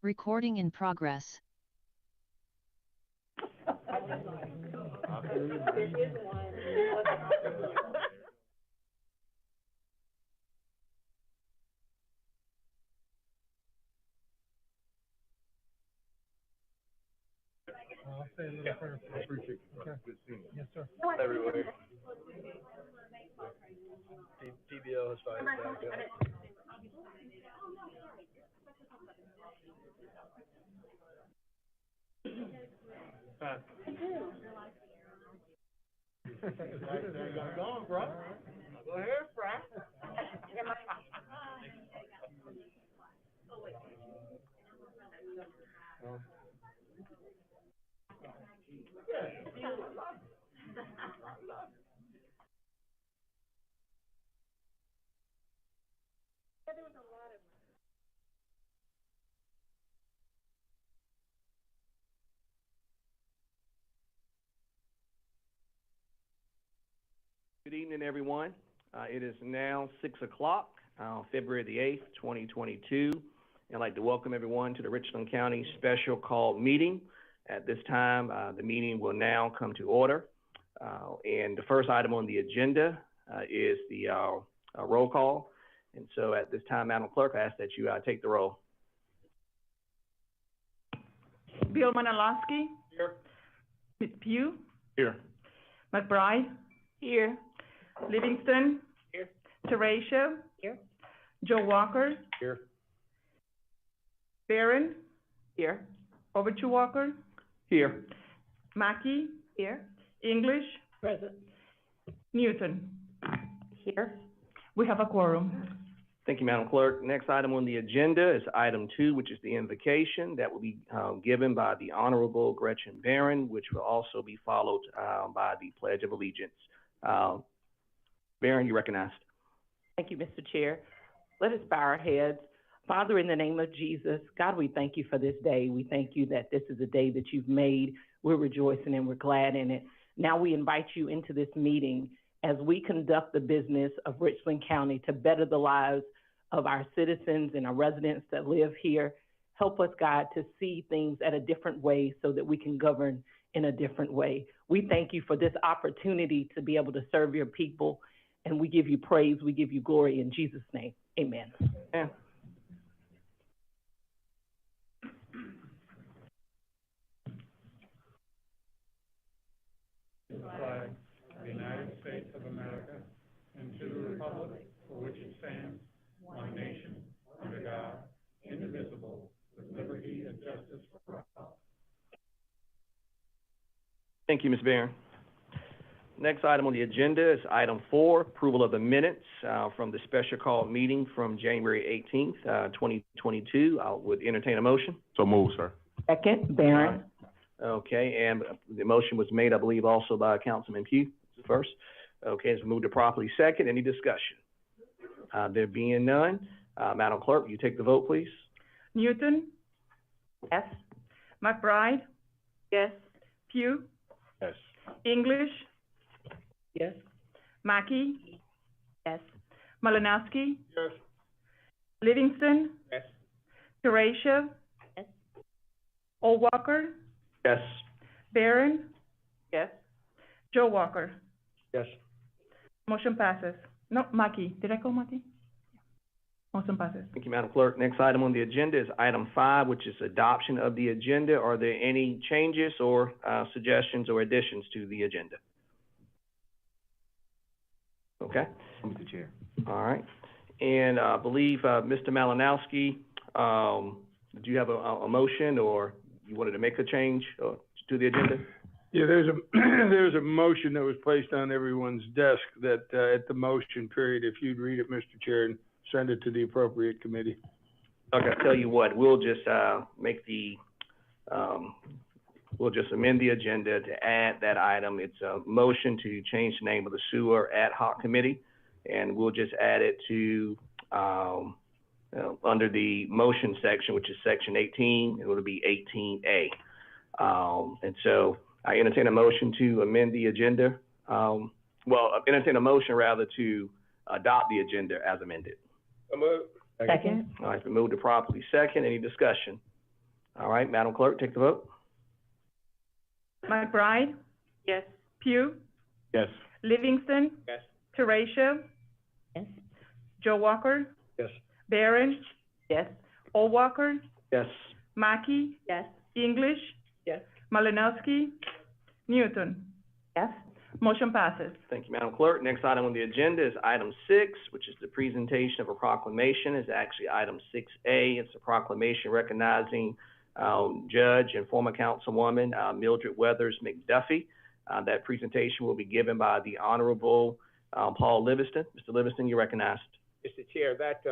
Recording in progress. I'll say a little prayer. I appreciate it. Okay. Good seeing you. Yes, sir. Everywhere. TBO is fine. Go on, bro. Go ahead, Frank. Good evening, everyone. It is now 6 o'clock, February the 8th, 2022. I'd like to welcome everyone to the Richland County Special Call Meeting. At this time, the meeting will now come to order. And the first item on the agenda is the roll call. And so at this time, Madam Clerk, I ask that you take the roll. Bill Manalowski. Here. Pugh. Here. McBride. Here. Livingston. Here. Teratio. Here. Joe Walker. Here. Barron. Here. Overture Walker. Here. Mackey. Here. English. Present. Newton. Here. We have a quorum. Thank you, Madam Clerk. Next item on the agenda is item 2, which is the invocation that will be given by the Honorable Gretchen Barron, which will also be followed by the Pledge of Allegiance. Barron, you're recognized. Thank you, Mr. Chair. Let us bow our heads. Father, in the name of Jesus, God, we thank you for this day. We thank you that this is a day that you've made. We're rejoicing and we're glad in it. Now we invite you into this meeting as we conduct the business of Richland County to better the lives of our citizens and our residents that live here. Help us, God, to see things at a different way so that we can govern in a different way. We thank you for this opportunity to be able to serve your people, and we give you praise, we give you glory in Jesus' name. Amen. Yeah. To the flag of the United States of America and to the republic for which it stands, one nation, under God, indivisible, with liberty and justice for all. Thank you, Ms. Barron. Next item on the agenda is item 4, approval of the minutes from the special call meeting from January 18th, 2022. I would entertain a motion. So move, sir. Second, Barron. Okay, and the motion was made, I believe, also by Councilman Pugh first. Okay, it's moved to properly second. Any discussion? There being none, Madam Clerk, will you take the vote, please? Newton. Yes. McBride. Yes. Pugh. Yes. English. Yes. Mackey. Yes. Malinowski. Yes. Livingston. Yes. Teratio. Yes. Walker. Yes. Barron. Yes. Joe Walker. Yes. Motion passes. No, Mackey. Did I call Mackey? Motion passes. Thank you, Madam Clerk. Next item on the agenda is item 5, which is adoption of the agenda. Are there any changes or suggestions or additions to the agenda? Okay. Mr. Chair. All right. And I believe Mr. Malinowski, did you have a motion or you wanted to make a change to the agenda? Yeah, there's a motion that was placed on everyone's desk that at the motion period, if you'd read it, Mr. Chair, and send it to the appropriate committee. Okay, I'll tell you what, we'll just we'll just amend the agenda to add that item. It's a motion to change the name of the sewer ad hoc committee, and we'll just add it to under the motion section, which is section 18. It will be 18A. And so I entertain a motion to amend the agenda. Entertain a motion rather to adopt the agenda as amended. So move. Second. All right, it's been moved to properly second. Any discussion? All right, Madam Clerk, take the vote. McBride? Yes. Pugh? Yes. Livingston? Yes. Teratio? Yes. Joe Walker? Yes. Barron? Yes. O'Walker? Yes. Mackey? Yes. English? Yes. Malinowski? Newton? Yes. Motion passes. Thank you, Madam Clerk. Next item on the agenda is item 6, which is the presentation of a proclamation. It's actually item 6A. It's a proclamation recognizing Judge and former Councilwoman Mildred Weathers McDuffie. That presentation will be given by the Honorable Paul Livingston. Mr. Livingston, you're recognized. Mr. Chair, that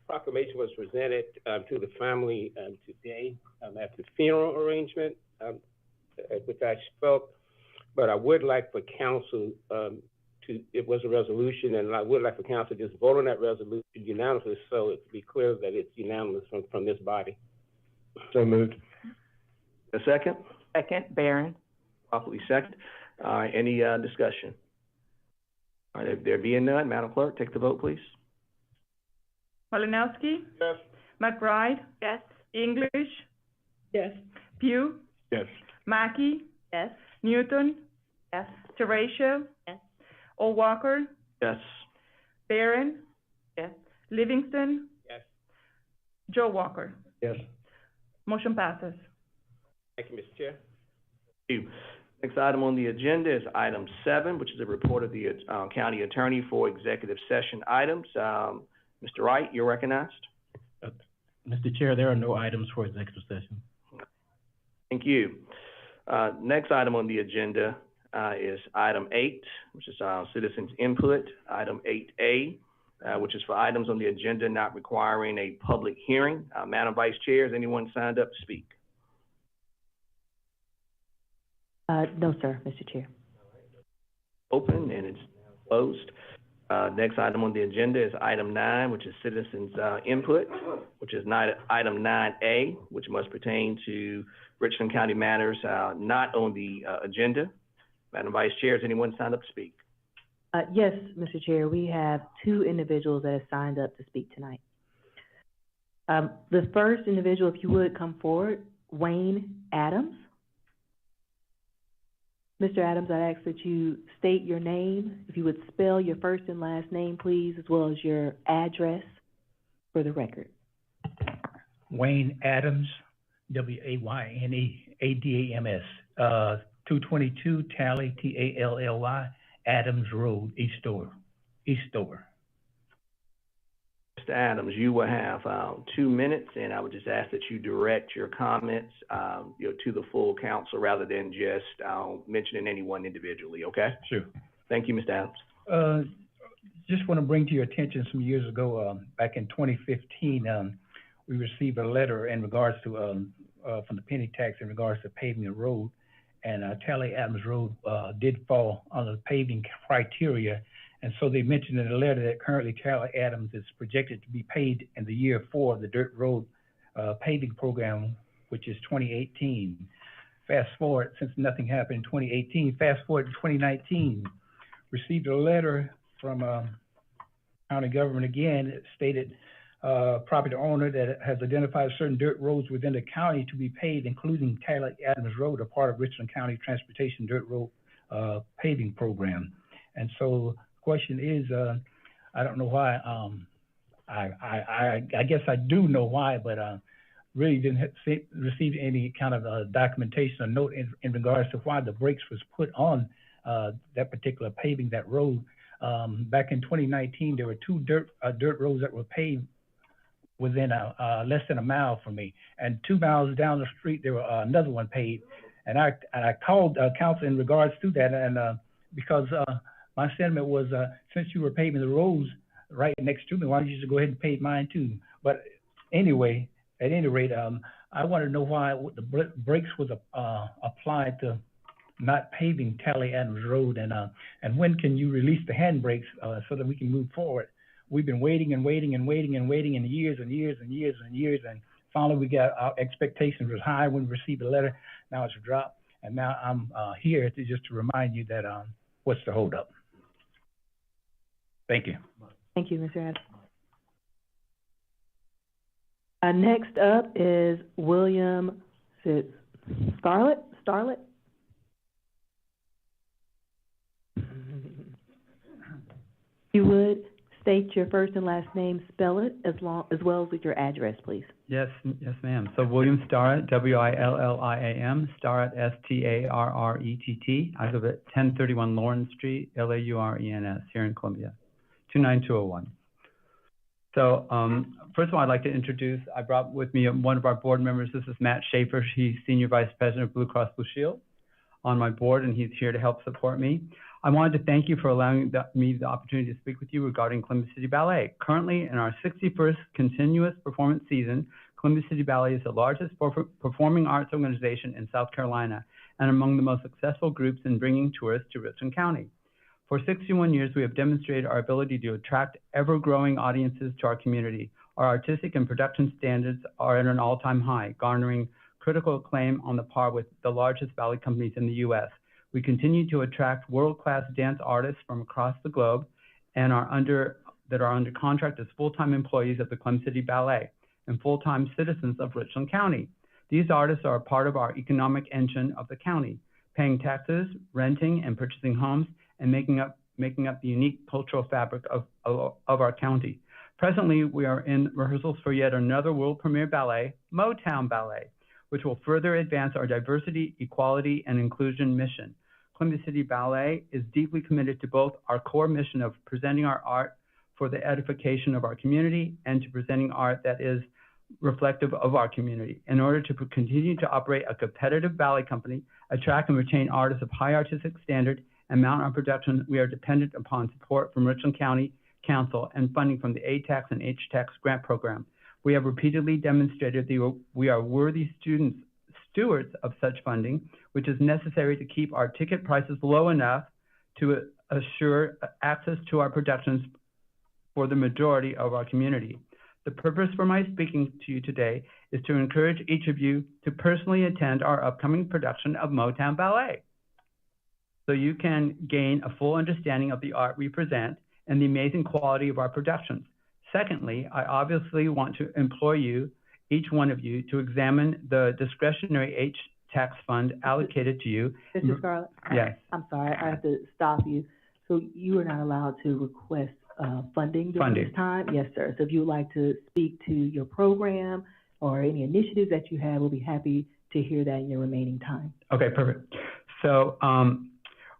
proclamation was presented to the family today at the funeral arrangement, which I spoke, but I would like for council it was a resolution, and I would like for council to just vote on that resolution unanimously, so it can be clear that it's unanimous from this body. So moved. A second? Second, Barron. Properly second. Any discussion? All right, there being none, Madam Clerk, take the vote, please. Malinowski? Yes. McBride? Yes. English? Yes. Pugh? Yes. Mackey? Yes. Newton? Yes. Teratio? Yes. O'Walker? Yes. Barron? Yes. Livingston? Yes. Joe Walker? Yes. Motion passes. Thank you, Mr. Chair. Thank you. Next item on the agenda is item 7, which is a report of the county attorney for executive session items. Mr. Wright, you're recognized. Mr. Chair, there are no items for executive session. Thank you. Next item on the agenda is item 8, which is citizens input. Item 8A, which is for items on the agenda not requiring a public hearing. Madam Vice Chair, has anyone signed up to speak? No, sir, Mr. Chair. Open and it's closed. Next item on the agenda is item 9, which is citizens input, which is item 9A, which must pertain to Richland County matters not on the agenda. Madam Vice Chair, has anyone signed up to speak? Yes, Mr. Chair, we have 2 individuals that have signed up to speak tonight. The first individual, if you would come forward, Wayne Adams. Mr. Adams, I ask that you state your name, if you would spell your first and last name, please, as well as your address for the record. Wayne Adams, W-A-Y-N-E-A-D-A-M-S, 222 Tally, T-A-L-L-Y, Adams Road, Eastover. Mr. Adams, you will have 2 minutes, and I would just ask that you direct your comments to the full council rather than just mentioning anyone individually, okay? Sure. Thank you, Mr. Adams. Just want to bring to your attention some years ago, back in 2015, we received a letter in regards to, from the penny tax in regards to paving the road, and Tally Adams Road did fall under the paving criteria. And so they mentioned in the letter that currently Tally Adams is projected to be paid in the year 4 of the dirt road paving program, which is 2018. Fast forward, since nothing happened in 2018, fast forward to 2019, received a letter from county government again. It stated property owner that has identified certain dirt roads within the county to be paid, including Tally Adams Road, a part of Richland County Transportation Dirt Road paving program. And so question is, I don't know why, I guess I do know why, but really didn't receive any kind of documentation or note in regards to why the brakes was put on that particular paving, that road. Back in 2019, there were 2 dirt roads that were paved within less than a mile from me, and 2 miles down the street there were another one paved, and I called council in regards to that, and because my sentiment was, since you were paving the roads right next to me, why don't you just go ahead and pave mine too? But anyway, at any rate, I want to know why the brakes was applied to not paving Tally Adams Road, and when can you release the handbrakes so that we can move forward? We've been waiting and waiting and waiting and waiting in years and years and years and years, and finally we got our expectations was high when we received the letter. Now it's a drop, and now I'm here to just to remind you that what's the holdup. Thank you. Thank you, Mr. Adams. Next up is William, Starlet? You would state your first and last name, spell it, as well as with your address, please. Yes, ma'am. So William Starrett, William, Starrett, Starrett. I live at 1031 Lawrence Street, Laurens, here in Columbia, 29201. So, first of all, I'd like to introduce, I brought with me one of our board members. This is Matt Schaefer. He's Senior Vice President of Blue Cross Blue Shield on my board, and he's here to help support me. I wanted to thank you for allowing me the opportunity to speak with you regarding Columbia City Ballet. Currently, in our 61st continuous performance season, Columbia City Ballet is the largest performing arts organization in South Carolina and among the most successful groups in bringing tourists to Richland County. For 61 years, we have demonstrated our ability to attract ever-growing audiences to our community. Our artistic and production standards are at an all-time high, garnering critical acclaim on the par with the largest ballet companies in the U.S. We continue to attract world-class dance artists from across the globe and are under contract as full-time employees of the Columbia City Ballet and full-time citizens of Richland County. These artists are a part of our economic engine of the county, paying taxes, renting and purchasing homes, and making up the unique cultural fabric of our county. Presently, we are in rehearsals for yet another world premiere ballet, Motown Ballet, which will further advance our diversity, equality, and inclusion mission. Columbia City Ballet is deeply committed to both our core mission of presenting our art for the edification of our community and to presenting art that is reflective of our community. In order to continue to operate a competitive ballet company, attract and retain artists of high artistic standard, and mount our production, we are dependent upon support from Richland County Council and funding from the ATAX and HTAX grant program. We have repeatedly demonstrated that we are worthy stewards of such funding, which is necessary to keep our ticket prices low enough to assure access to our productions for the majority of our community. The purpose for my speaking to you today is to encourage each of you to personally attend our upcoming production of Motown Ballet, so you can gain a full understanding of the art we present and the amazing quality of our productions. Secondly, I obviously want to implore you, each one of you, to examine the discretionary HTAX fund allocated to you. Mr. Scarlett? Yes. I'm sorry, I have to stop you. So you are not allowed to request funding during this time? Yes, sir. So if you would like to speak to your program or any initiatives that you have, we'll be happy to hear that in your remaining time. Okay, perfect. So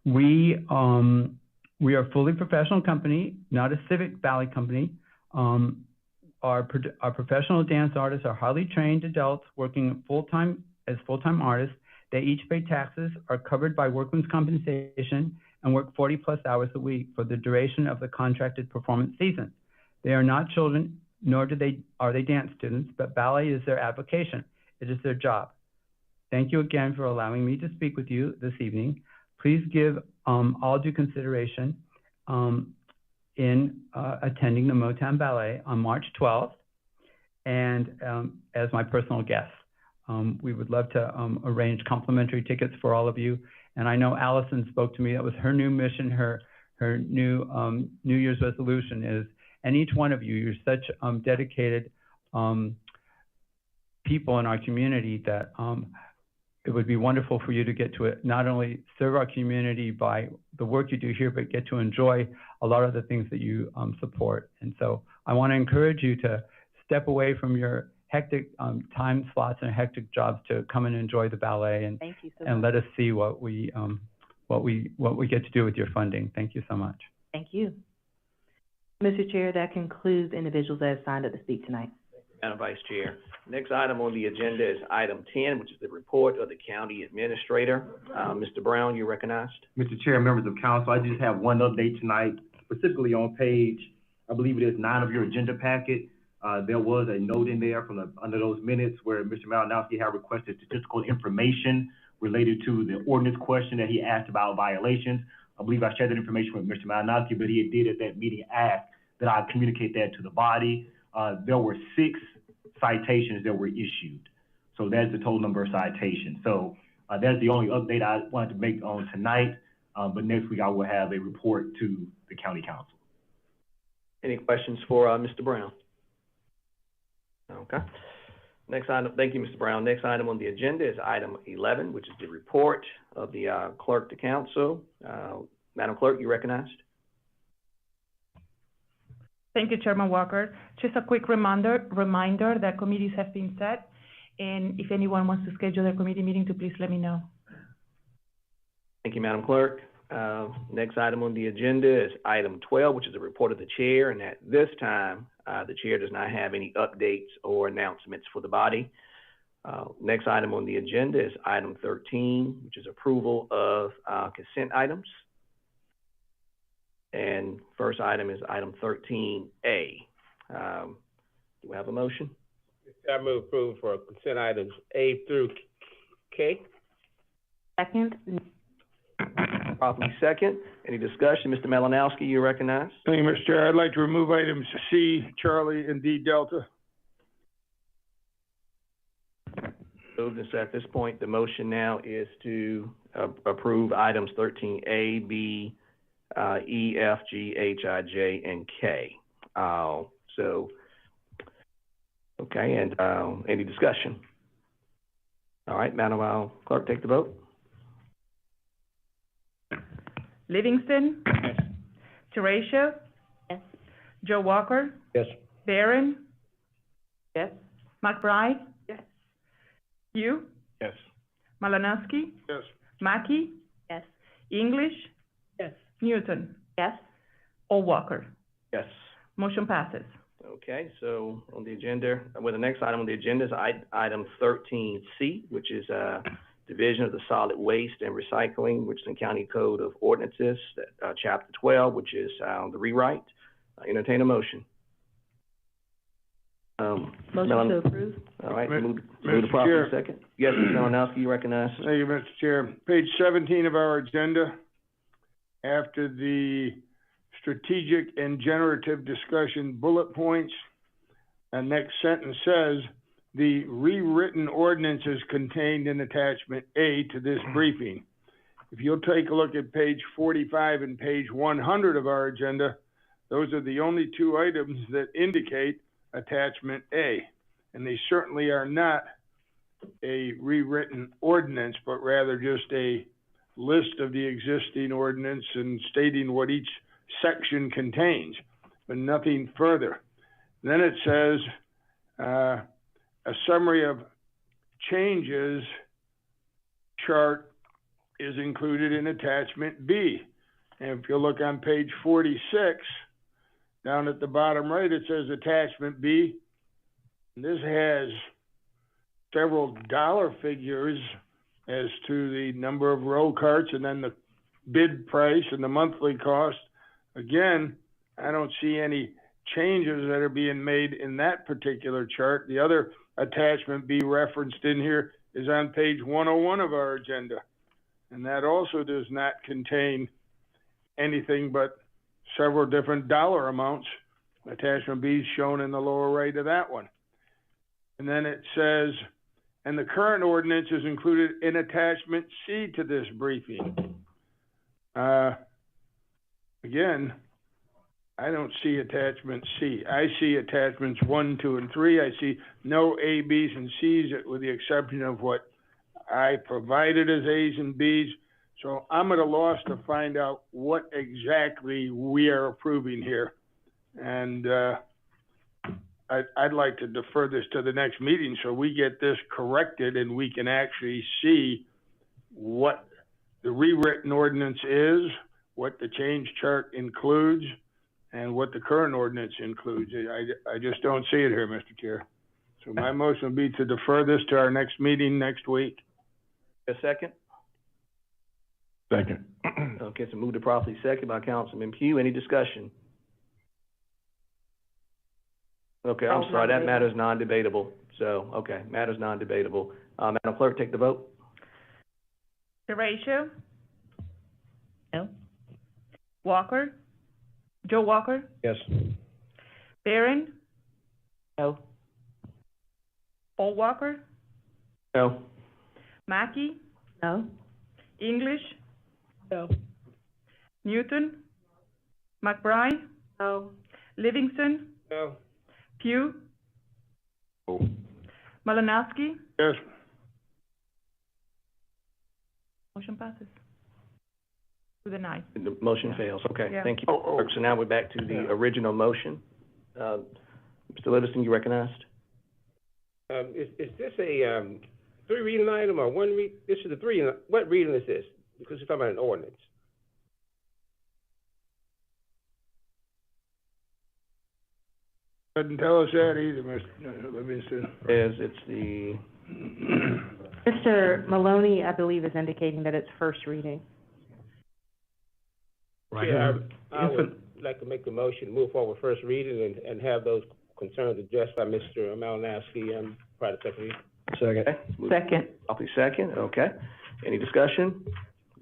we are a fully professional company, not a civic ballet company. Our professional dance artists are highly trained adults working as full-time artists. They each pay taxes, are covered by workman's compensation, and work 40+ hours a week for the duration of the contracted performance season. They are not children, nor are they dance students, but ballet is their avocation. It is their job. Thank you again for allowing me to speak with you this evening. Please give all due consideration in attending the Motown Ballet on March 12th and as my personal guest. We would love to arrange complimentary tickets for all of you. And I know Allison spoke to me. That was her new mission, her new New Year's resolution is, and each one of you, you're such dedicated people in our community that it would be wonderful for you to get to not only serve our community by the work you do here, but get to enjoy a lot of the things that you support. And so I want to encourage you to step away from your hectic time slots and hectic jobs to come and enjoy the ballet and Thank you so and much. let us see what we get to do with your funding. Thank you so much. Thank you. Mr. Chair, that concludes individuals that have signed up to speak tonight. Madam Vice Chair. Next item on the agenda is item 10, which is the report of the county administrator. Mr. Brown, you're recognized. Mr. Chair, members of council, I just have one update tonight, specifically on page, I believe it is 9 of your agenda packet. There was a note in there from under those minutes where Mr. Malinowski had requested statistical information related to the ordinance question that he asked about violations. I believe I shared that information with Mr. Malinowski, but he did at that meeting ask that I communicate that to the body. There were 6 citations that were issued. So that's the total number of citations. So that's the only update I wanted to make on tonight. But next week I will have a report to the county council. Any questions for Mr. Brown? Okay. Next item, thank you, Mr. Brown. Next item on the agenda is item 11, which is the report of the clerk to council. Madam Clerk, you recognized? Thank you, Chairman Walker. Just a quick reminder that committees have been set, and if anyone wants to schedule their committee meeting, to please let me know. Thank you, Madam Clerk. Next item on the agenda is item 12, which is a report of the chair, and at this time, the chair does not have any updates or announcements for the body. Next item on the agenda is item 13, which is approval of consent items. And first item is item 13A. Do we have a motion? I move approval for consent items A through K. Second. Properly second. Any discussion? Mr. Malinowski, you recognize? Thank you, Mr. Chair. I'd like to remove items C, Charlie, and D, Delta. Moved, and so at this point, the motion now is to approve items 13A, B, E, F, G, H, I, J, and K. Okay, and any discussion? All right, Madam Clerk, take the vote. Livingston. Yes. Teratio. Yes. Joe Walker. Yes. Barron. Yes. McBride. Yes. Pugh. Yes. Malinowski. Yes. Mackey. Yes. English. Yes. Newton. Yes. Walker. Yes. Motion passes. Okay, so on the agenda, the next item on the agenda is item 13C, which is Division of the Solid Waste and Recycling, Richland County Code of Ordinances, Chapter 12, which is the rewrite. Entertain a motion. Motion to approve. All right, Mr. move the property Chair. second. Yes, Mr. Malinowski, you recognize? Thank you, Mr. Chair. Page 17 of our agenda, after the strategic and generative discussion bullet points, the next sentence says, the rewritten ordinance is contained in attachment A to this briefing. If you'll take a look at page 45 and page 100 of our agenda, those are the only two items that indicate attachment A. And they certainly are not a rewritten ordinance, but rather just a list of the existing ordinance and stating what each section contains, but nothing further. Then it says, a summary of changes chart is included in attachment B. And if you look on page 46, down at the bottom right, it says attachment B. And this has several dollar figures as to the number of roll carts and then the bid price and the monthly cost. Again, I don't see any changes that are being made in that particular chart. The other attachment B referenced in here is on page 101 of our agenda. And that also does not contain anything but several different dollar amounts. Attachment B is shown in the lower right of that one. And then it says, and the current ordinance is included in attachment C to this briefing. Again, I don't see attachment C. I see attachments 1, 2, and 3. I see no A, B's, and C's with the exception of what I provided as A's and B's. So I'm at a loss to find out what exactly we are approving here. And I'd like to defer this to the next meeting so we get this corrected and we can actually see what the rewritten ordinance is, what the change chart includes, and what the current ordinance includes. I just don't see it here, Mr. Chair. So my motion would be to defer this to our next meeting next week. A second? Second. Okay, so move to properly second by Councilman Pugh. Any discussion? Okay, I'm sorry, that matter is non-debatable. So, okay, matter is non-debatable. Madam Clerk, take the vote. Teratio. No. Walker. Joe Walker. Yes. Barron. No. Walker. No. Mackey. No. English. No. Newton. McBride. No. Livingston. No. Pugh. Oh. Malinowski? Yes. Motion passes. To deny. The motion fails, okay, Yeah. thank you. Oh, oh. Clerk. So now we're back to the original motion. Mr. Livingston, you recognized? Is this a, three reading item or one read? This is a three, what reading is this? Because you're talking about an ordinance. Doesn't tell us that either, Mr. Livingston. It's the, Mr. Maloney, I believe, is indicating that it's first reading. Right. Yeah, I would like to make the motion, move forward first reading and have those concerns addressed by Mr. Malinowski, prior to second reading. Second. okay. Second. Properly second, okay. Any discussion?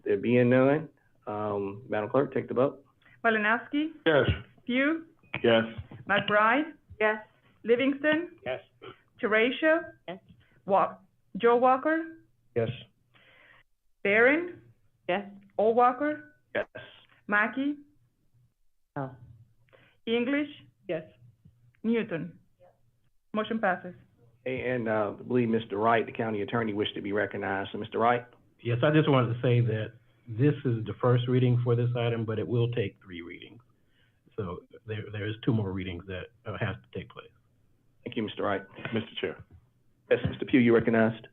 There being none, Madam Clerk, take the vote. Malinowski? Yes. Pugh? Yes. McBride? Yes. Livingston? Yes. Teratio? Yes. Joe Walker? Yes. Barron? Yes. O'Walker? Yes. Mackey? No. English? Yes. Newton? Motion passes. And, I believe Mr. Wright, the county attorney, wished to be recognized. So, Mr. Wright? Yes, I just wanted to say that this is the first reading for this item, but it will take 3 readings. So there is 2 more readings that have to take place. Thank you, Mr. Wright. Mr. Chair, Yes, Mr. Pugh, you recognized?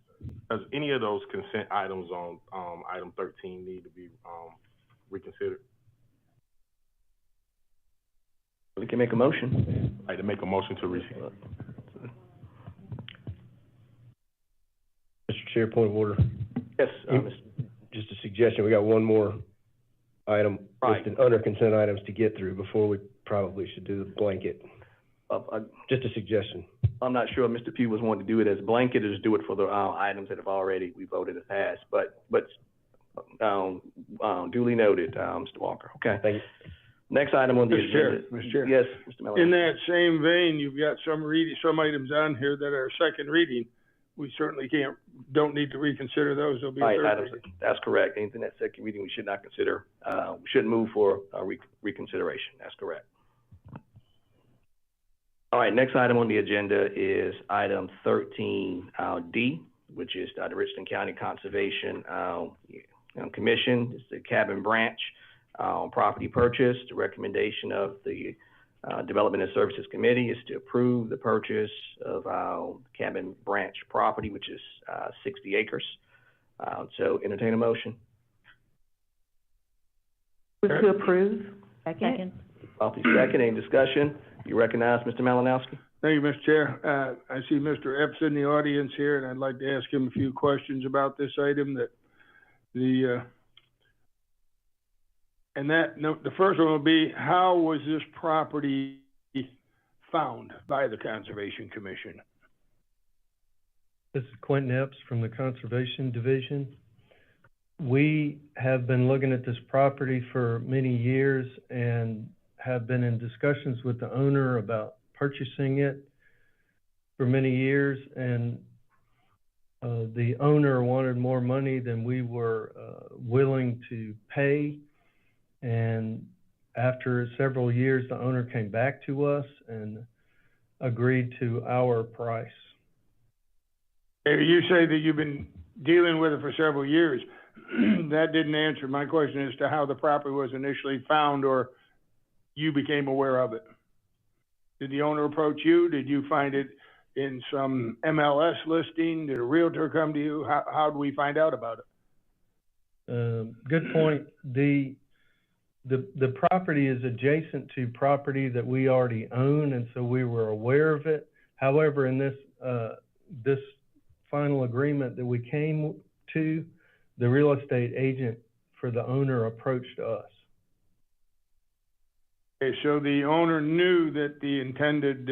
does any of those consent items on, item 13 need to be, reconsidered? We can make a motion. I'd like to make a motion to reconsider. Mr. Chair, point of order. Yes, Just a suggestion, we got one more item Right. listed under consent items to get through before we probably should do the blanket. Just a suggestion. I'm not sure if Mr. Pugh was wanting to do it as blanket or just do it for the, items that have already, we voted and passed, but, duly noted, Mr. Walker, okay? Thank you. Next item on the Mr. Chair, agenda. Mr. Chair. Yes, Mr. Miller. In that same vein, you've got some items on here that are second reading. We certainly don't need to reconsider those. They'll be a Right, third items, reading. that's correct. Anything that's second reading, we should not consider, we shouldn't move for, reconsideration. That's correct. All right, next item on the agenda is item 13, D, which is the Richland County Conservation, Commission. It's the Cabin Branch, property purchase. The recommendation of the, Development and Services Committee is to approve the purchase of our Cabin Branch property, which is 60 acres. So entertain a motion. Move to approve. Second. Properly second, any discussion? You recognize Mr. Malinowski? Thank you, Mr. Chair. I see Mr. Epps in the audience here, and I'd like to ask him a few questions about this item the first one will be, how was this property found by the Conservation Commission? This is Quentin Epps from the Conservation Division. We have been looking at this property for many years and have been in discussions with the owner about purchasing it for many years, and the owner wanted more money than we were willing to pay. And after several years, the owner came back to us and agreed to our price. You say that you've been dealing with it for several years. That didn't answer my question as to how the property was initially found or you became aware of it. Did the owner approach you? Did you find it in some MLS listing? Did a realtor come to you? How do we find out about it? Good point. The property is adjacent to property that we already own, and so we were aware of it. However, in this final agreement that we came to, the real estate agent for the owner approached us. Okay, so the owner knew that the intended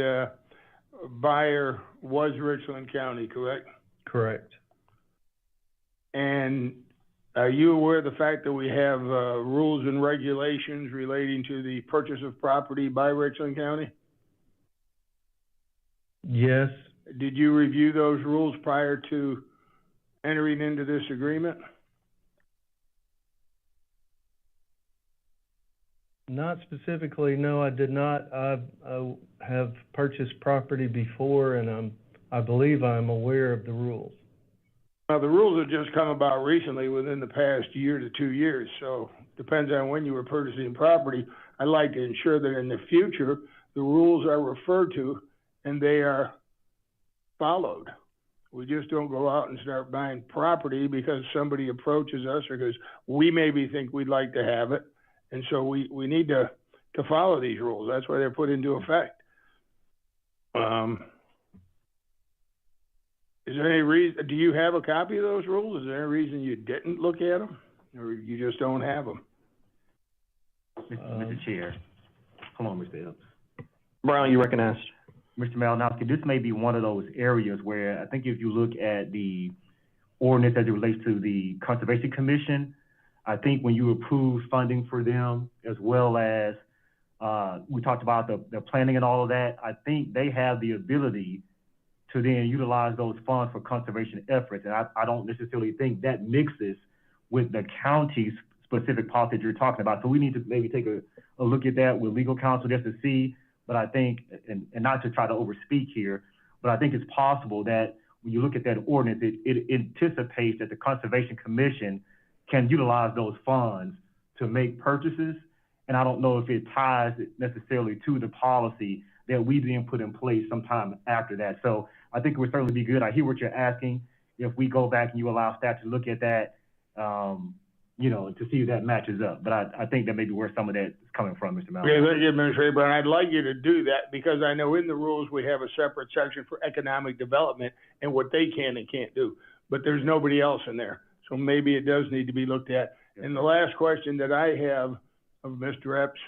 buyer was Richland County, correct? Correct. And are you aware of the fact that we have rules and regulations relating to the purchase of property by Richland County? Yes. Did you review those rules prior to entering into this agreement? Not specifically, no, I did not. I have purchased property before, and I believe I'm aware of the rules. Now, the rules have just come about recently within the past year to 2 years, so depends on when you were purchasing property. I'd like to ensure that in the future, the rules are referred to and they are followed. We just don't go out and start buying property because somebody approaches us or because we maybe think we'd like to have it. And so we need to follow these rules. That's why they're put into effect. Is there any reason, do you have a copy of those rules? Is there any reason you didn't look at them, or you just don't have them? Mr. Chair. Hold on, Mr. Epps. Brown, you recognized. Mr. Malinowski, this may be one of those areas where I think if you look at the ordinance as it relates to the Conservation Commission, I think when you approve funding for them, as well as we talked about the planning and all of that, I think they have the ability to then utilize those funds for conservation efforts. And I don't necessarily think that mixes with the county's specific policy that you're talking about. So we need to maybe take a look at that with legal counsel just to see. But I think, and not to try to overspeak here, but I think it's possible that when you look at that ordinance, it anticipates that the Conservation Commission can utilize those funds to make purchases. And I don't know if it ties necessarily to the policy that we then put in place sometime after that. So I think it would certainly be good. I hear what you're asking. If we go back and you allow staff to look at that, to see if that matches up. But I think that may be where some of that is coming from, Mr. Malcolm. Okay, thank you, Administrator, but I'd like you to do that because I know in the rules we have a separate section for economic development and what they can and can't do. But there's nobody else in there. So maybe it does need to be looked at. Yes. And the last question that I have of Mr. Epps.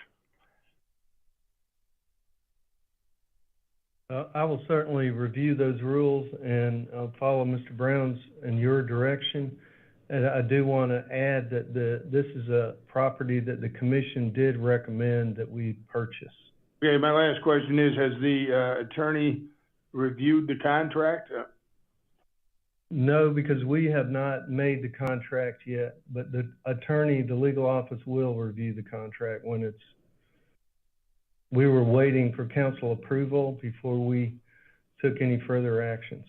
I will certainly review those rules and follow Mr. Brown's and your direction. And I do want to add that this is a property that the commission did recommend that we purchase. Okay, my last question is, has the attorney reviewed the contract? No, because we have not made the contract yet, but the attorney, the legal office will review the contract when it's, we were waiting for council approval before we took any further actions.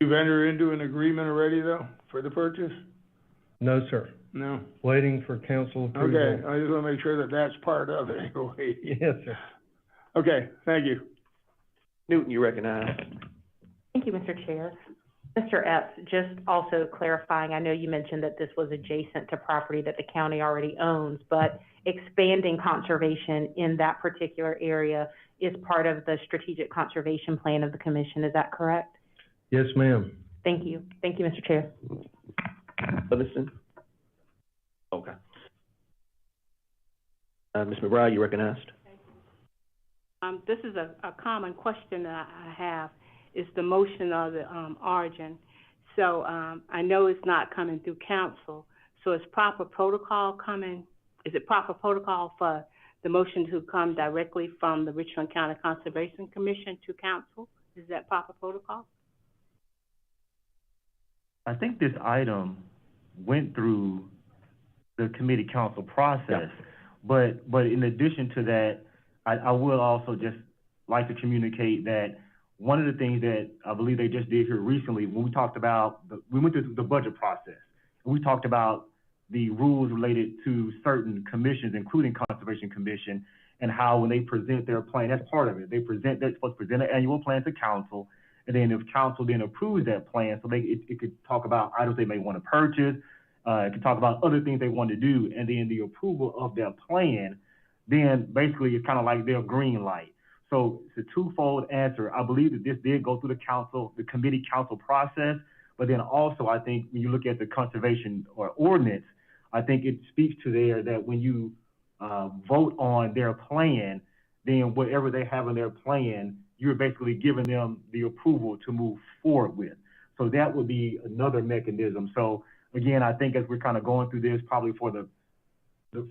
You've entered into an agreement already, though, for the purchase? No, sir. No. Waiting for council approval. Okay, I just want to make sure that that's part of it anyway. Yes, sir. Okay, thank you. Newton, you recognize. Thank you, Mr. Chair. Mr. Epps, just also clarifying, I know you mentioned that this was adjacent to property that the county already owns, but expanding conservation in that particular area is part of the strategic conservation plan of the commission. Is that correct? Yes, ma'am. Thank you. Thank you, Mr. Chair. Livingston? Okay. Ms. McBride, you recognized. This is a common question that I have, is the motion of the origin. So I know it's not coming through council, so is proper protocol coming? Is it proper protocol for the motion to come directly from the Richland County Conservation Commission to council? Is that proper protocol? I think this item went through the committee council process, but in addition to that, I would also just like to communicate that one of the things that I believe they just did here recently, when we talked about, we went through the budget process, and we talked about the rules related to certain commissions, including Conservation Commission, and how when they present their plan, that's part of it. They're supposed to present an annual plan to council, and then if council then approves that plan, so it could talk about items they may want to purchase, it could talk about other things they want to do, and then the approval of their plan, then basically it's kind of like their green light. So it's a twofold answer. I believe that this did go through the committee council process, but then also I think when you look at the conservation or ordinance, I think it speaks to there that when you vote on their plan, then whatever they have in their plan, you're basically giving them the approval to move forward with. So that would be another mechanism. So again, I think as we're kind of going through this probably for the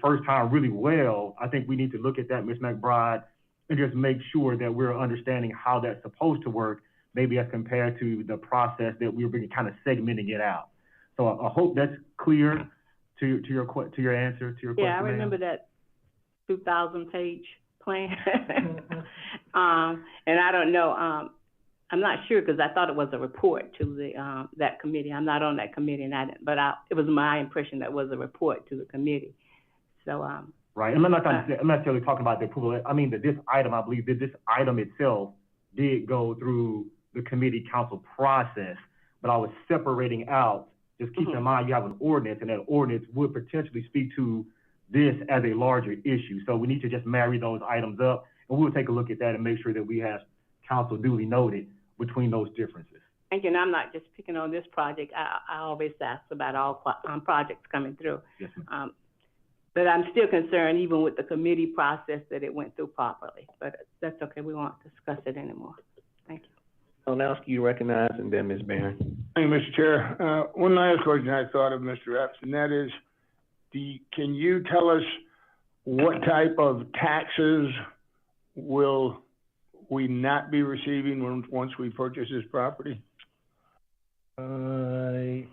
first time really well, I think we need to look at that, Ms. McBride, and just make sure that we're understanding how that's supposed to work, maybe as compared to the process that we were kind of segmenting it out. So I hope that's clear to your answer, to your question. Yeah, I remember that 2,000 page plan. And I don't know, I'm not sure, because I thought it was a report to the, that committee. I'm not on that committee, and it was my impression that it was a report to the committee. So, Right, and I'm not necessarily talking about the approval. I mean, that this item, I believe that this item itself did go through the committee council process, but I was separating out, just keep in mind, you have an ordinance, and that ordinance would potentially speak to this as a larger issue. So we need to just marry those items up, and we'll take a look at that and make sure that we have council duly noted between those differences. and I'm not just picking on this project. I always ask about all projects coming through. Yes, But I'm still concerned, even with the committee process, that it went through properly. But that's okay, we won't discuss it anymore. Thank you. Malinowski, you recognize, and then Ms. Barron. Thank you, Mr. Chair. One last question I thought of, Mr. Epps, and that is, can you tell us what type of taxes will we not be receiving once we purchase this property? I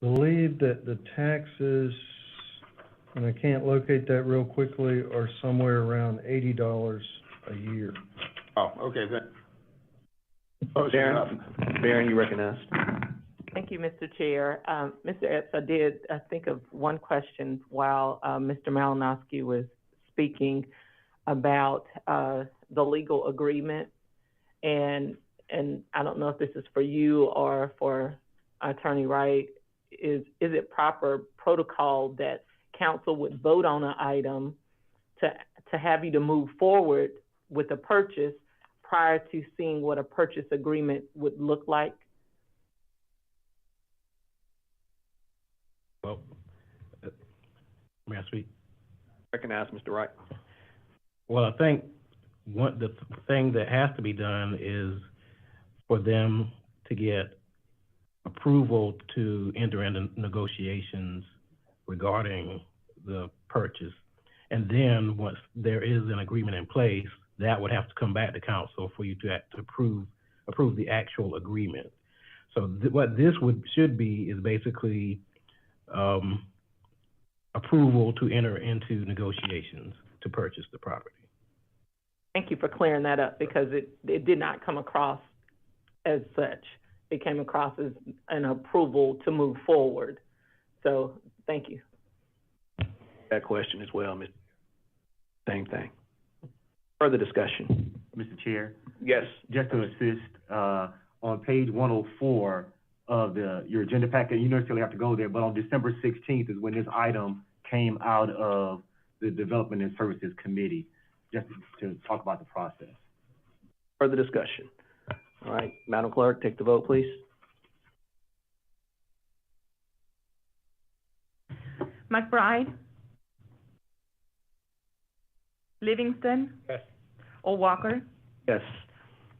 believe that the taxes, and I can't locate that real quickly, are somewhere around $80 a year. Oh, okay, Barron, you recognize. Thank you, Mr. Chair. Mr. Epps, I did think of one question while Mr. Malinowski was speaking about the legal agreement, and I don't know if this is for you or for Attorney Wright. Is it proper protocol that council would vote on an item to have you to move forward with a purchase prior to seeing what a purchase agreement would look like? Well, may I speak? Recognize, Mr. Wright. Well, I think the thing that has to be done is for them to get approval to enter into negotiations regarding the purchase. And then once there is an agreement in place, that would have to come back to council for you to approve the actual agreement. So what this should be is basically approval to enter into negotiations to purchase the property. Thank you for clearing that up, because it did not come across as such. It came across as an approval to move forward. So thank you. That question as well, Ms. Same thing. Further discussion? Mr. Chair? Yes. Just to assist, on page 104 of your agenda packet, you don't necessarily have to go there, but on December 16th is when this item came out of the Development and Services Committee, just to talk about the process. Further discussion? All right, Madam Clerk, take the vote, please. McBride? Livingston? Yes. O'Walker? Yes.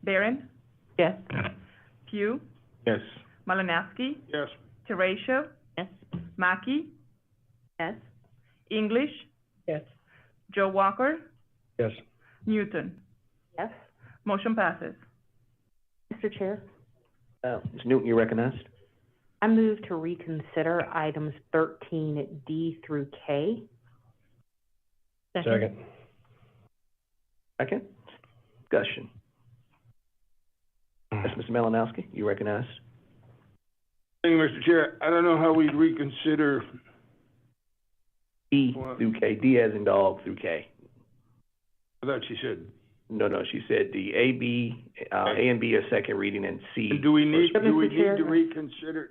Barron? Yes. Pugh? Yes. Malinowski? Yes. Teratio? Yes. Mackey? Yes. English? Yes. Joe Walker? Yes. Newton? Yes. Motion passes. Mr. Chair, Ms. Newton, you recognized. I move to reconsider items 13D through K. Second. Second. Discussion. Yes, Mr. Malinowski, you recognized. Thank you, Mr. Chair. I don't know how we reconsider. D through K. D as in dog through K. I thought she said. No, she said D. A and B are second reading, and C. Do we need to Chair. reconsider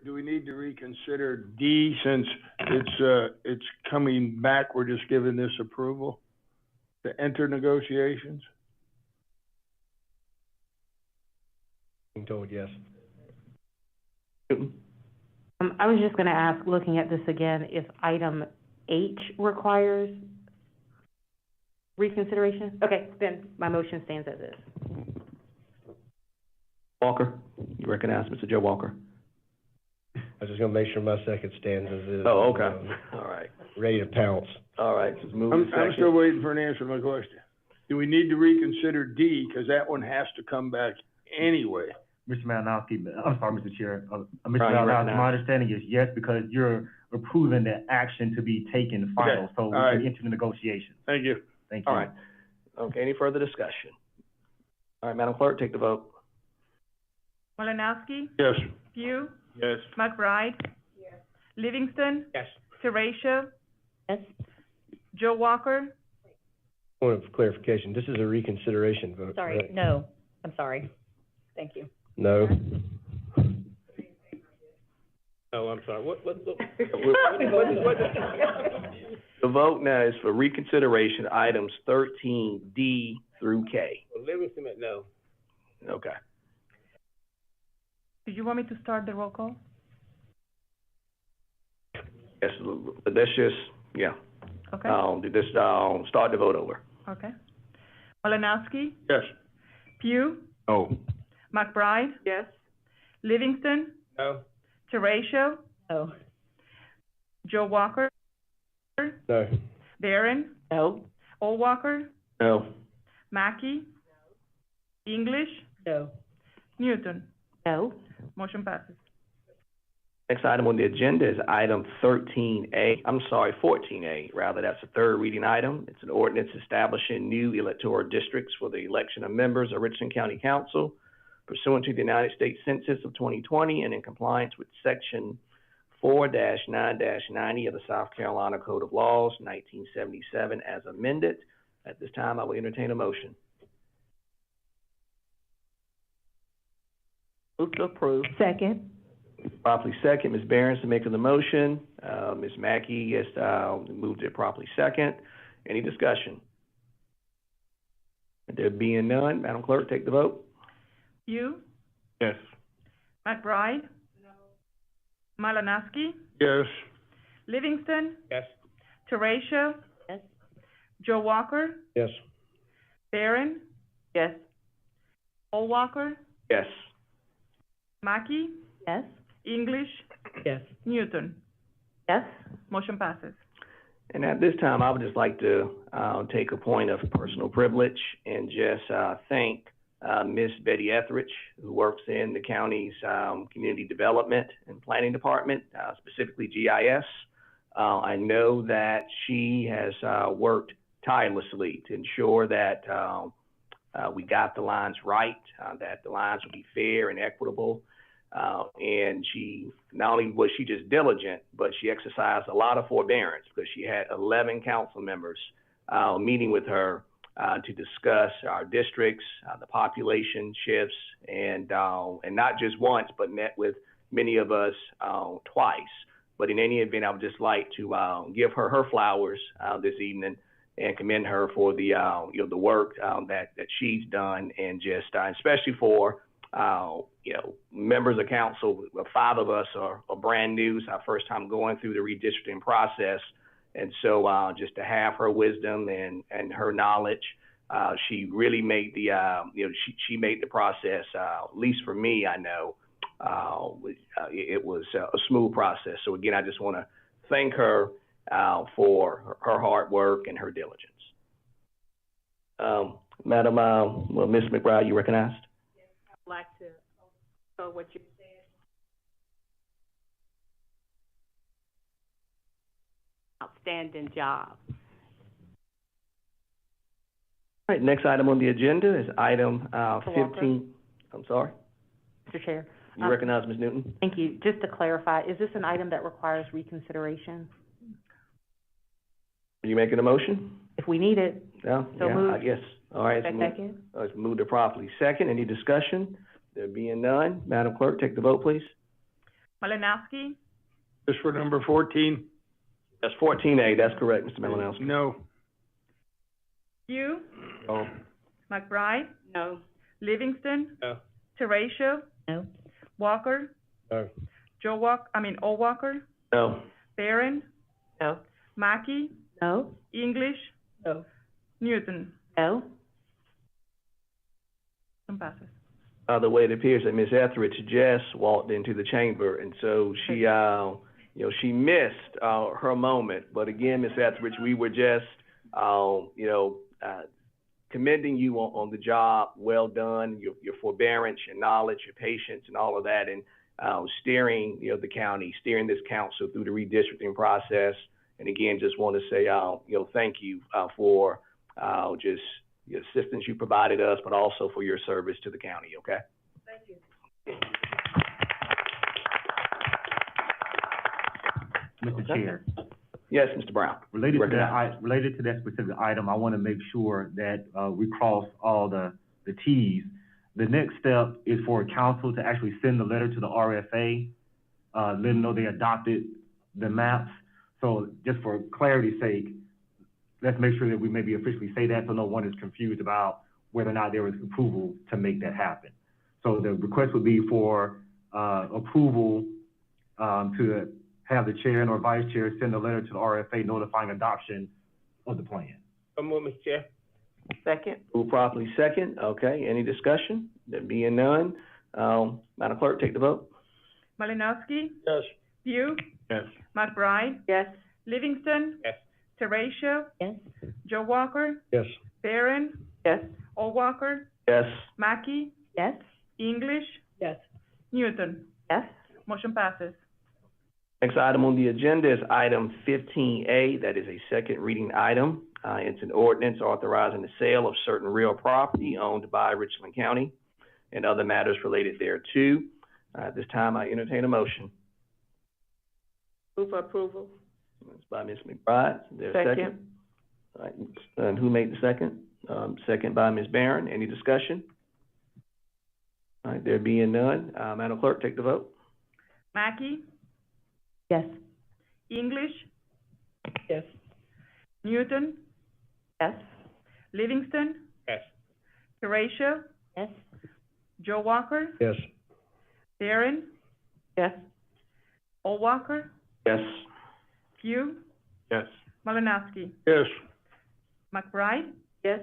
D since it's coming back? We're just giving this approval to enter negotiations? Being told yes. I was just gonna ask, looking at this again, if item H requires reconsideration? Okay, then my motion stands as is. Walker, you recognize Mr. Joe Walker. I was just gonna make sure my second stands as is. Oh, okay. All right. Ready to pounce. All right, just move I'm to second. still waiting for an answer to my question. Do we need to reconsider D, because that one has to come back anyway, Mr. Malinowski, I'm sorry, Mr. Chair, Mr. Brian, you Malinowski, recognize. my understanding is yes, because you're approving the action to be taken final, Okay, so we all right. can enter the negotiations. Thank you. Thank you. All right. Okay, any further discussion? All right, Madam Clerk, take the vote. Malinowski, Yes. Pugh, Yes. McBride. Livingston, Yes. Teratio, Yes. Joe Walker, Point of clarification, this is a reconsideration vote, Sorry, right? no, I'm sorry. Thank you. No? Oh, I'm sorry, what? The vote now is for reconsideration, items 13D through K. Well, Livingston, no. Okay. do you want me to start the roll call? Yes, but that's just, yeah. Okay, Just, start the vote over. okay. Malinowski, Yes. Pugh, Oh, McBride, Yes. Livingston, No. Teratio, Oh, Joe Walker, No. Barron, No. Walker, No. Mackey, English, no. Newton. No. Motion passes. Next item on the agenda is item 14A, rather, that's a third reading item. It's an ordinance establishing new electoral districts for the election of members of Richland County Council pursuant to the United States Census of 2020 and in compliance with Section 4-9-90 of the South Carolina Code of Laws, 1977, as amended. At this time, I will entertain a motion. Move to approve. Second. Properly second, Ms. Behrens making the motion. Ms. Mackey has, moved it properly second. Any discussion? There being none, Madam Clerk, take the vote. Pugh, yes. McBride. No. Malinowski, Yes. Livingston, Yes. Teratio, Yes. Joe Walker, Yes. Barron, Yes. Walker, Yes. Mackey, Yes. English, Yes. Newton. Yes. Motion passes. And at this time, I would just like to take a point of personal privilege and just thank Miss Betty Etheridge, who works in the county's community development and planning department, specifically GIS. I know that she has worked tirelessly to ensure that we got the lines right, that the lines would be fair and equitable. And she, not only was she just diligent, but she exercised a lot of forbearance because she had 11 council members meeting with her to discuss our districts, the population shifts, and not just once, but met with many of us twice. But in any event, I would just like to give her her flowers this evening and commend her for the the work that she's done, and just especially for members of council. 5 of us are brand new. It's our first time going through the redistricting process. And so just to have her wisdom and her knowledge, she really made the, she made the process, at least for me, I know, it was a smooth process. So again, I just want to thank her for her hard work and her diligence. Madam, Ms. McBride, you recognized? I'd like to echo what you said. Outstanding job. All right, next item on the agenda is item 15. I'm sorry? Mr. Chair. You recognize Ms. Newton? Thank you. Just to clarify, is this an item that requires reconsideration? Are you making a motion? If we need it, Yeah, So yeah, moved. I guess. All right. second? It's moved to properly second. Any discussion? There being none, Madam Clerk, take the vote, please. Malinowski, Just for number 14? That's 14A. That's correct, Mr. Malinowski. No. Pugh, Oh. McBride, No. Livingston, No. Teratio, No. Walker, No. Walker, No. Barron, No. Mackey, No. English, No. Newton. No. Motion passes. The way it appears that Ms. Etheridge just walked into the chamber, and so she, she missed her moment. But again, Ms. Etheridge, we were just, commending you on the job. Well done. Your forbearance, your knowledge, your patience, and all of that, and steering, the county, steering this council through the redistricting process. And again, just want to say, thank you for just the assistance you provided us, but also for your service to the county. Okay. Thank you. Mr. Chair. Yes, Mr. Brown. Related to that specific item, I want to make sure that we cross all the T's. The next step is for council to actually send the letter to the RFA, let them know they adopted the maps. So just for clarity's sake, let's make sure that we maybe officially say that so no one is confused about whether or not there was approval to make that happen. So the request would be for approval to have the chair and or vice chair send a letter to the RFA notifying adoption of the plan. Mr. Chair. Second. Move properly second. Okay, any discussion? There being none, Madam Clerk, take the vote. Malinowski. Yes. Pugh. Yes. McBride. Yes. Livingston. Yes. Teratio. Yes. Joe Walker. Yes. Barron. Yes. Walker. Yes. Mackey. Yes. English. Yes. Newton. Yes. Motion passes. Next item on the agenda is item 15A. That is a second reading item. It's an ordinance authorizing the sale of certain real property owned by Richland County and other matters related thereto. At this time, I entertain a motion. Move for approval. It's by Ms. McBride. Is there a second? All right. And who made the second? Second by Ms. Barron. Any discussion? All right, there being none, Madam Clerk, take the vote. Mackey. Yes. English. Yes. Newton. Yes. Livingston. Yes. Teratio. Yes. Joe Walker. Yes. Barron. Yes. Walker. Yes. Pugh. Yes. Malinowski. Yes. McBride. Yes.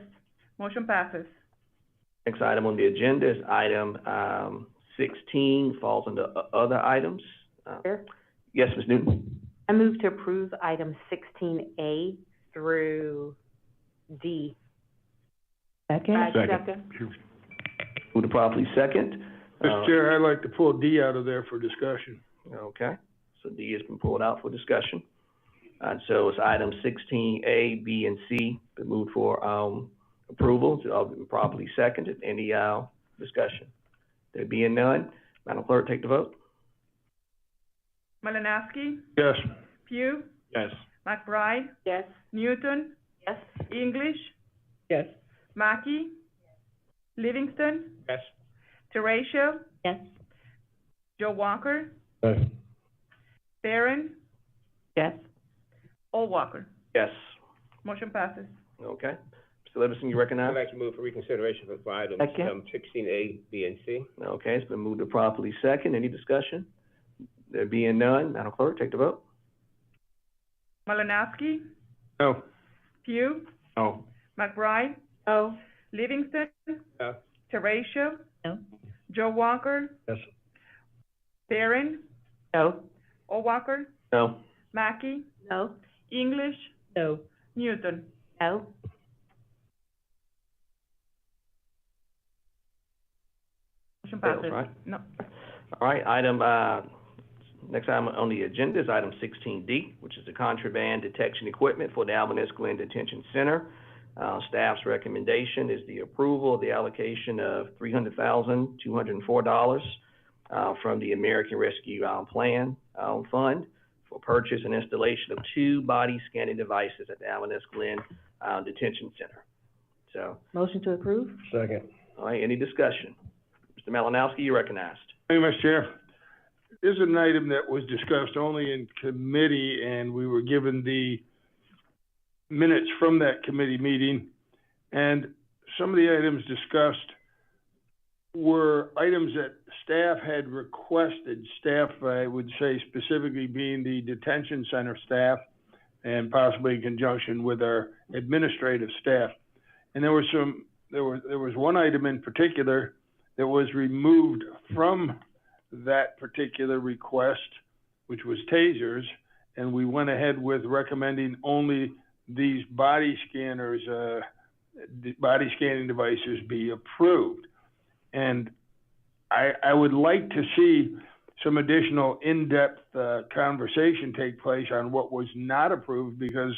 Motion passes. Next item on the agenda is item 16, falls under other items. Chair? Yes, Ms. Newton. I move to approve items 16A through D. Second. Second. Move to properly second. Mr. Chair, I'd like to pull D out of there for discussion. Okay, so D has been pulled out for discussion. And so it's item 16A, B, and C, been moved for approval, so I'll be properly seconded. Any discussion? There being none, Madam Clerk, take the vote. Malinowski. Yes. Pugh. Yes. McBride. Yes. Newton. Yes. English. Yes. Mackey. Livingston. Yes. Teratio. Yes. Joe Walker. Yes. Barron. Yes. Walker. Yes. Motion passes. Okay. Mr. Livingston, you recognize? I'd like to move for reconsideration for items Second. 16A, B, and C. Okay, it's been moved to properly second. Any discussion? There being none, Madam Clerk, take the vote. Malinowski. No. Pugh. No. McBride. No. Livingston. No. Teratio. No. Joe Walker. Yes. Barron. No. Walker. No. Mackey. No. English. No. Newton. No. Motion Fails, passes. right? No. All right, next item on the agenda is item 16D, which is the contraband detection equipment for the Albanese Glen Detention Center. Staff's recommendation is the approval of the allocation of $300,204 from the American Rescue Plan Fund for purchase and installation of 2 body scanning devices at the Albanese Glen Detention Center. So, Motion to approve? Second. all right, any discussion? Mr. Malinowski, you recognized. Thank you, Mr. Chair. This is an item that was discussed only in committee, and we were given the minutes from that committee meeting. And some of the items discussed were items that staff had requested. Staff, I would say specifically being the detention center staff, and possibly in conjunction with our administrative staff. And there was one item in particular that was removed from that particular request, which was tasers, and we went ahead with recommending only these body scanners body scanning devices be approved. And I would like to see some additional in-depth conversation take place on what was not approved, because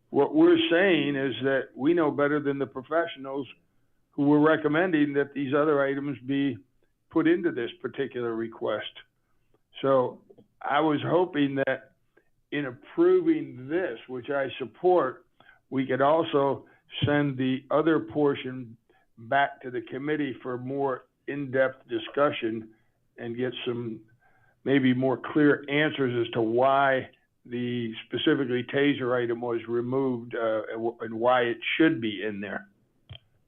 what we're saying is that we know better than the professionals who were recommending that these other items be put into this particular request. So I was hoping that in approving this, which I support, we could also send the other portion back to the committee for more in-depth discussion and get some maybe more clear answers as to why the specifically taser item was removed and why it should be in there.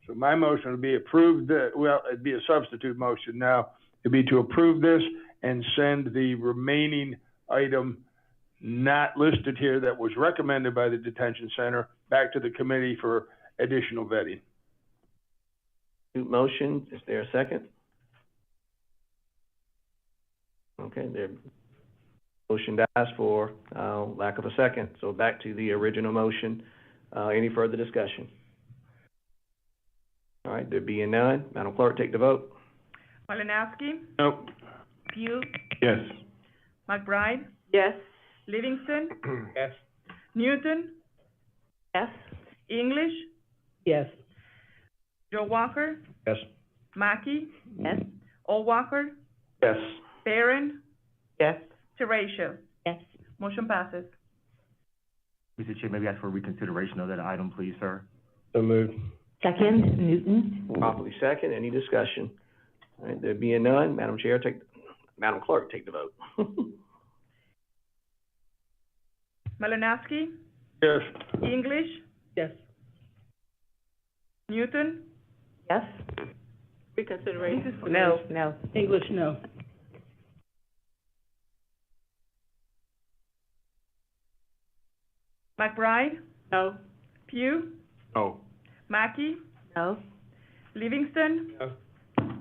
So my motion would be approved, well, it'd be a substitute motion now. It'd be to approve this and send the remaining item not listed here that was recommended by the detention center back to the committee for additional vetting. Motion, is there a second? Okay, there, motion dies for lack of a second. So back to the original motion. Any further discussion? All right, there being none, Madam Clerk, take the vote. Malinowski, Nope. Pugh, Yes. McBride, Yes. Livingston, Yes. Newton, Yes. English, Yes. Joe Walker, Yes. Mackey, Yes. O'Walker, Yes. Barron, Yes. Teratio. Yes. Motion passes. Mr. Chair, maybe ask for reconsideration of that item, please, sir. So moved. Second, Newton. Properly second, any discussion? All right, there being none, Madam Clerk, take the vote. Malinowski, Yes. English, Yes. Newton, Yes. Reconsideration? This is for No, this. no. English, no. McBride, No. Pugh, No. Mackey, No. Livingston, No.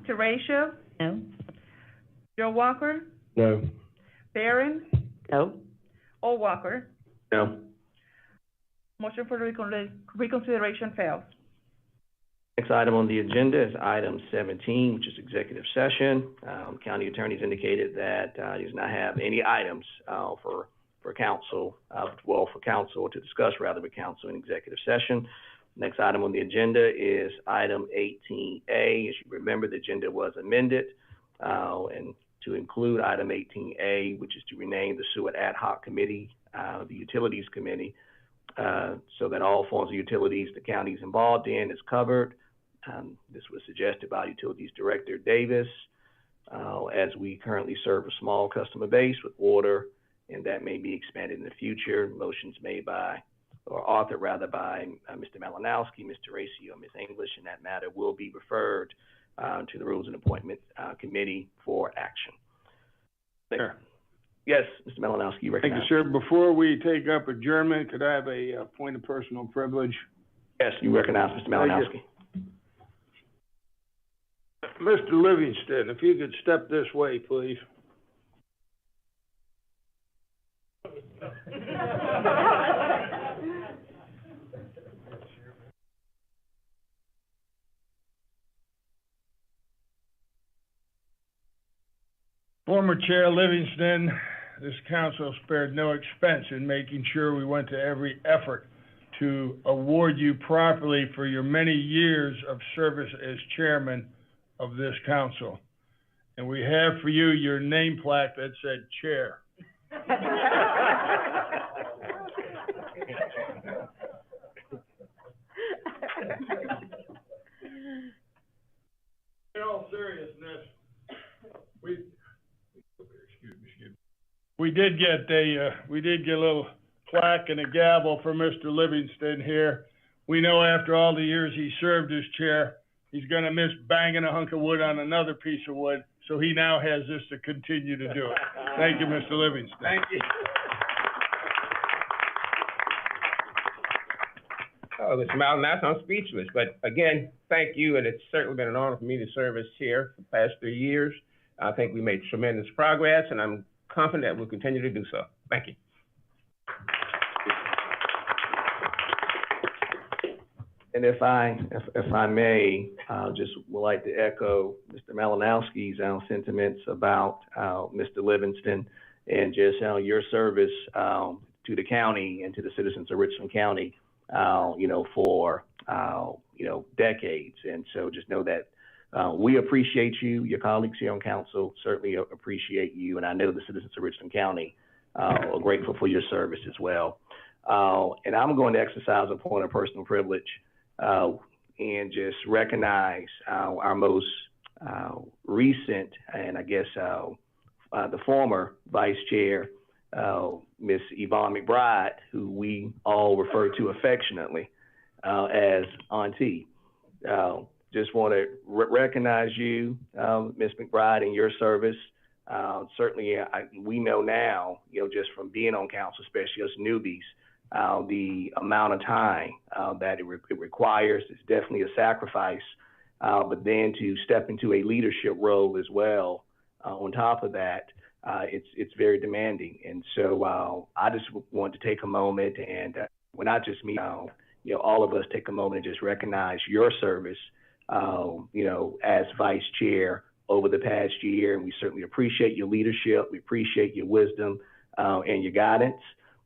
Teratio, No. Joe Walker, No. Barron, No. O'Walker. No. Motion for reconsideration fails. Next item on the agenda is item 17, which is executive session. County attorney's indicated that he does not have any items for council, for council to discuss rather with council in executive session. Next item on the agenda is item 18A. As you remember, the agenda was amended and to include item 18A, which is to rename the Sewer Ad Hoc Committee, the Utilities Committee, so that all forms of utilities the county is involved in is covered. This was suggested by Utilities Director Davis, as we currently serve a small customer base with water, and that may be expanded in the future. Motions made by, or authored rather by Mr. Malinowski, Mr. Teratio, Ms. English, and that matter will be referred to the Rules and Appointment Committee for action. Sure. Yes, Mr. Malinowski, you Thank you, recognize. sir. Before we take up adjournment, could I have a point of personal privilege? Yes, you recognize Mr. Malinowski. Mr. Livingston, if you could step this way, please. Former Chair Livingston, this council spared no expense in making sure we went to every effort to award you properly for your many years of service as chairman of this council. And we have for you your name plaque that said chair. In all seriousness, we did get a little plaque and a gavel for Mr. Livingston here. We know after all the years he served as chair, he's gonna miss banging a hunk of wood on another piece of wood, so he now has this to continue to do it. Thank you, Mr. Livingston. Thank you. Oh, Mr. Malinowski, I'm speechless, but again, thank you, and it's certainly been an honor for me to serve as chair for the past 3 years. I think we made tremendous progress, and I'm confident we'll continue to do so. Thank you. And if I may, just would like to echo Mr. Malinowski's sentiments about Mr. Livingston and just your service to the county and to the citizens of Richland County, for decades. And so just know that we appreciate you, your colleagues here on council certainly appreciate you, and I know the citizens of Richland County are grateful for your service as well. And I'm going to exercise a point of personal privilege and just recognize our most recent, and I guess the former Vice Chair, Ms. Yvonne McBride, who we all refer to affectionately as Auntie. Just want to recognize you, Ms. McBride, and your service. Certainly, we know now, just from being on council, especially us newbies, the amount of time that it requires is definitely a sacrifice. But then to step into a leadership role as well, on top of that, it's very demanding. And so I just want to take a moment, and when not just me, all of us take a moment and just recognize your service, as Vice Chair over the past year. And we certainly appreciate your leadership. We appreciate your wisdom and your guidance.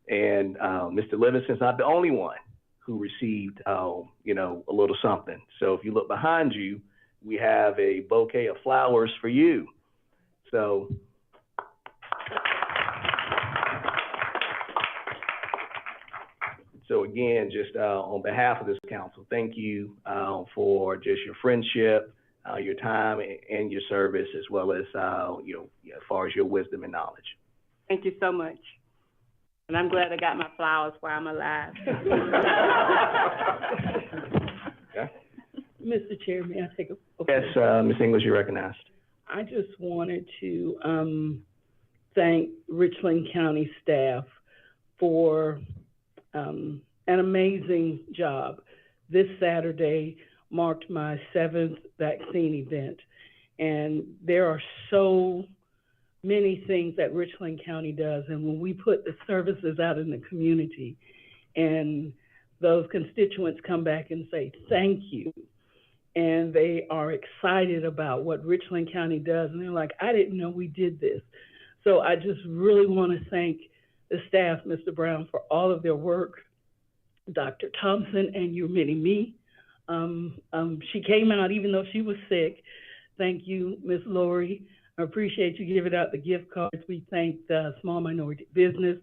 And Mr. Livingston's not the only one who received, a little something. So if you look behind you, we have a bouquet of flowers for you. So again, just on behalf of this council, thank you for just your friendship, your time, and your service, as well as, as far as your wisdom and knowledge. Thank you so much. And I'm glad I got my flowers while I'm alive. Okay. Mr. Chair, may I take a? Yes, Ms. English, you're recognized. I just wanted to thank Richland County staff for an amazing job. This Saturday marked my 7th vaccine event, and there are so many things that Richland County does, and when we put the services out in the community and those constituents come back and say thank you, and they are excited about what Richland County does, and they're like, I didn't know we did this. So I just really want to thank the staff, Mr. Brown, for all of their work, Dr. Thompson and your mini-me. She came out even though she was sick. Thank you, Ms. Lori. I appreciate you giving out the gift cards. We thank the Small Minority Business.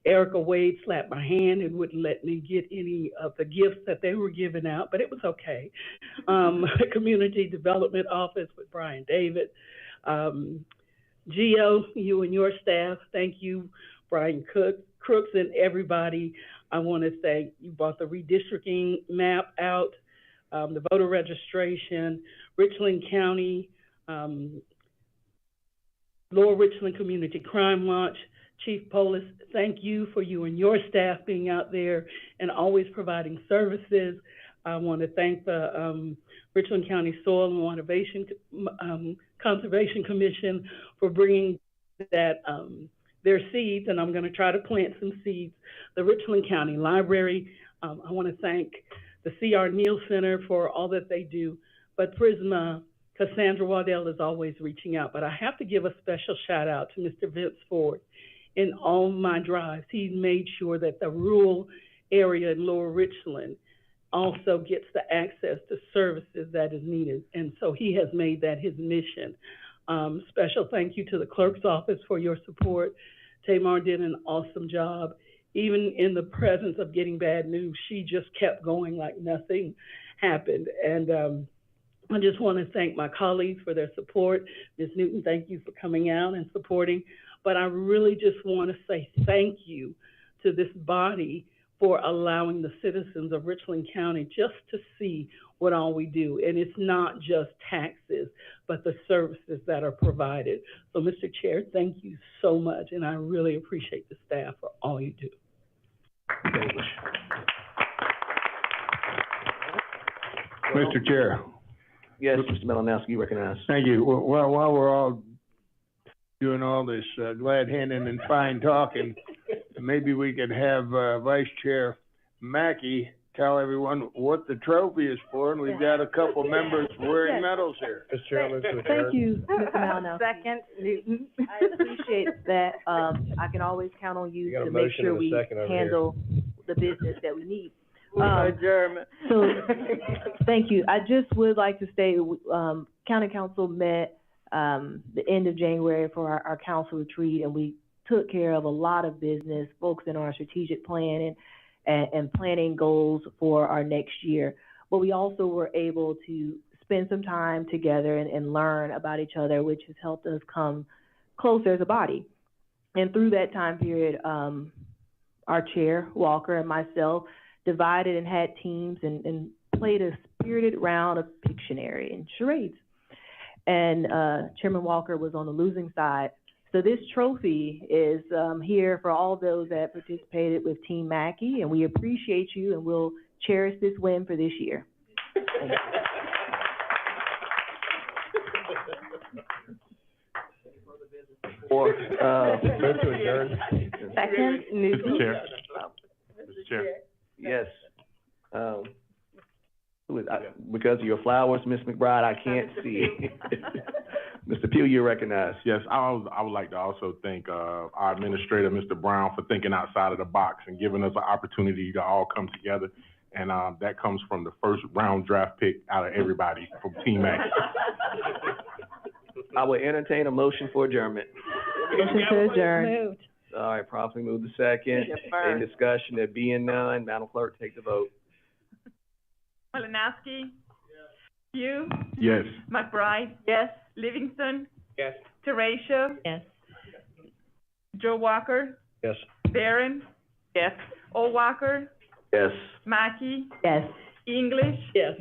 Erica Wade slapped my hand and wouldn't let me get any of the gifts that they were giving out, but it was okay. Community Development Office with Brian David. Geo, you and your staff, thank you. Brian Crooks and everybody. I want to thank you. Brought the redistricting map out, the voter registration, Richland County, Lower Richland Community Crime Watch, Chief Polis, thank you for you and your staff being out there and always providing services. I want to thank the Richland County Soil and Water Conservation Commission for bringing that their seeds, and I'm going to try to plant some seeds. The Richland County Library, I want to thank the C.R. Neal Center for all that they do, but Prisma, Cassandra Waddell is always reaching out, but I have to give a special shout out to Mr. Vince Ford. In all my drives, he's made sure that the rural area in Lower Richland also gets the access to services that is needed, and so he has made that his mission. Special thank you to the clerk's office for your support. Tamar did an awesome job. Even in the presence of getting bad news, she just kept going like nothing happened. And I just want to thank my colleagues for their support. Ms. Newton, thank you for coming out and supporting. But I really just want to say thank you to this body for allowing the citizens of Richland County just to see what all we do. And it's not just taxes, but the services that are provided. So, Mr. Chair, thank you so much, and I really appreciate the staff for all you do. Mr. Chair. Yes, Mr. Malinowski, you recognize. Thank you. Well, while we're all doing all this glad handing and fine talking, maybe we could have Vice Chair Mackey tell everyone what the trophy is for, and we've got a couple members wearing medals here. Mr. Chairman, to adjourn. Thank you, Mr. Malinowski. Second, Newton. I appreciate that. I can always count on You you got a to make motion sure and a we second over here. handle the business that we need. Adjournment. So, thank you. I just would like to state, county council met, the end of January for our council retreat, and we took care of a lot of business, focusing on our strategic plan and planning goals for our next year. But we also were able to spend some time together and learn about each other, which has helped us come closer as a body. And through that time period, our chair, Walker, and myself divided and had teams and played a spirited round of Pictionary and charades. And Chairman Walker was on the losing side. So this trophy is here for all those that participated with Team Mackey, and we appreciate you, and we'll cherish this win for this year. Thank you. Or, Move to adjourn. Second, Newton. Mr. Chair. Mr. Chair. yes, because of your flowers, Ms. McBride, I can't see. Mr. Pugh, you're recognized. Yes, I would like to also thank, our administrator, Mr. Brown, for thinking outside of the box and giving us an opportunity to all come together. And, that comes from the first round draft pick out of everybody from Team Mackey. I will entertain a motion for adjournment. Motion to adjourn. Moved. All right, properly moved to second. Any discussion? There being none, Madam Clerk, take the vote. Malinowski. Pugh. Yes. McBride. Yes. Livingston. Yes. Teratio. Yes. Joe Walker. Yes. Barron. Yes. O'Walker. Yes. Mackey. Yes. English. Yes.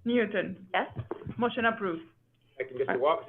Newton. Yes. Motion approved. Thank you, Mr. Walker.